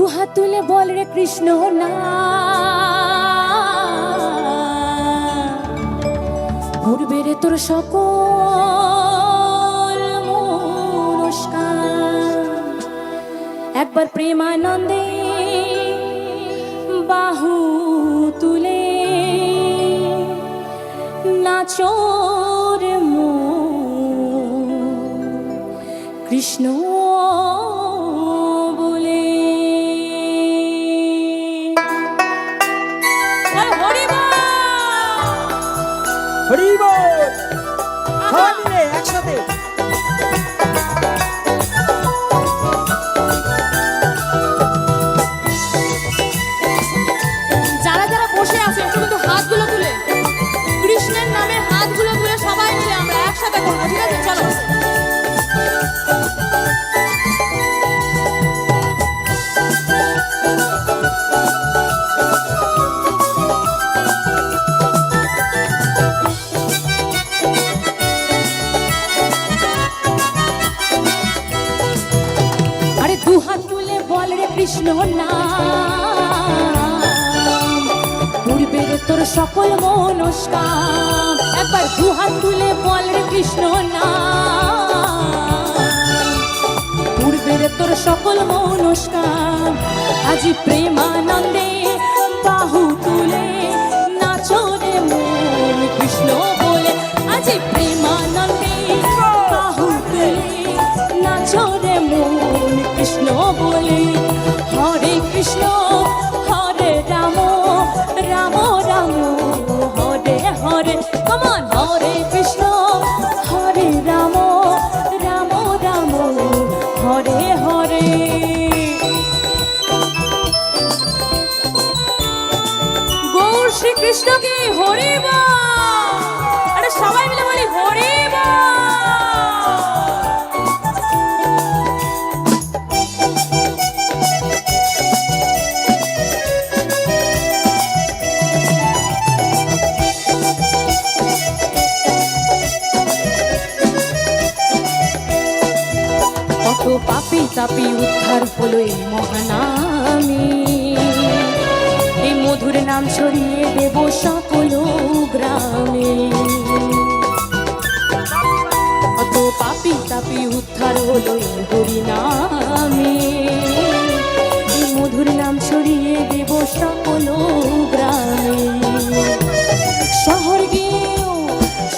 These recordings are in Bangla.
দুহাত তুলে বল রে কৃষ্ণ না, পূর্বের তোর সকল মনস্কার একবার প্রেমানন্দে বাহু তুলে নাচোর কৃষ্ণ বলে। হরি বল সবাই মিলে একসাথে। যারা যারা বসে আছে একটু কিন্তু হাতগুলো তুলে, কৃষ্ণের নামে হাতগুলো তুলে সবাই মিলে আমরা একসাথে করবো, ঠিক আছে? চলো। আরে দুহাত তুলে বল রে কৃষ্ণ নাম, পূর্বের তোর সকল মনস্কাম একবার দুহাত তুলে বল রে কৃষ্ণ নাম, পূর্বের তোর সকল মনস্কাম আজি প্রেমানন্দে বাহু তুলে নাচো রে মন কৃষ্ণ বলে। আজি প্রেমানন্দে বাহু তুলে নাচো রে মন কৃষ্ণ বলে। হরে কৃষ্ণ হরে রাম রাম রাম হরে হরে, কমন হরে কৃষ্ণ হরে রাম রাম রাম হরে হরে। গৌর শ্রীকৃষ্ণ কি হরি বল। আরে সবাই মিলে বলি হরি বল। কত পাপি তাপি উদ্ধার হলো এই মহানামে, এই মধুর নাম ছড়িয়ে দেব সকল গ্রামে। কত পাপি তাপি উদ্ধার হলো এই হরি নামে, এই মধুর নাম ছড়িয়ে দেব সকল গ্রামে।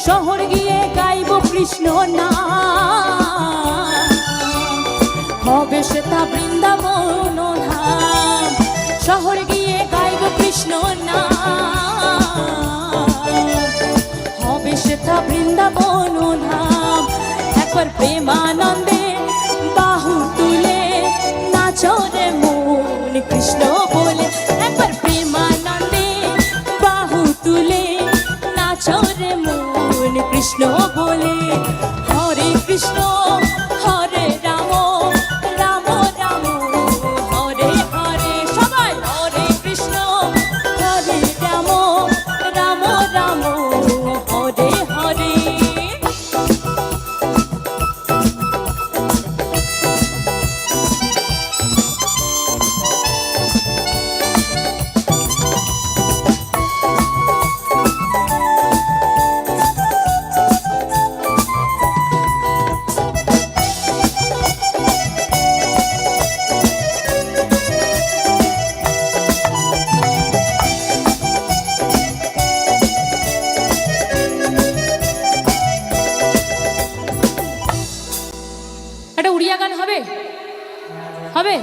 শহর গিয়ে গাইব কৃষ্ণ নাম, হবে সেটা বৃন্দাবন ধাম। শহর গিয়ে গাইব কৃষ্ণ নাম, হবে সেটা বৃন্দাবন ধাম। একবার প্রেমানন্দে বাহু তুলে নাচো রে মন কৃষ্ণ বলে। একবার প্রেমানন্দে বাহু তুলে নাচো রে মন কৃষ্ণ বলে। হরে কৃষ্ণ হরে রাম রাম রাম হরে হরে, সবাই হরে কৃষ্ণ হরে রাম রাম রাম হরে হরে। একটা উড়িয়া গান হবে? হবে?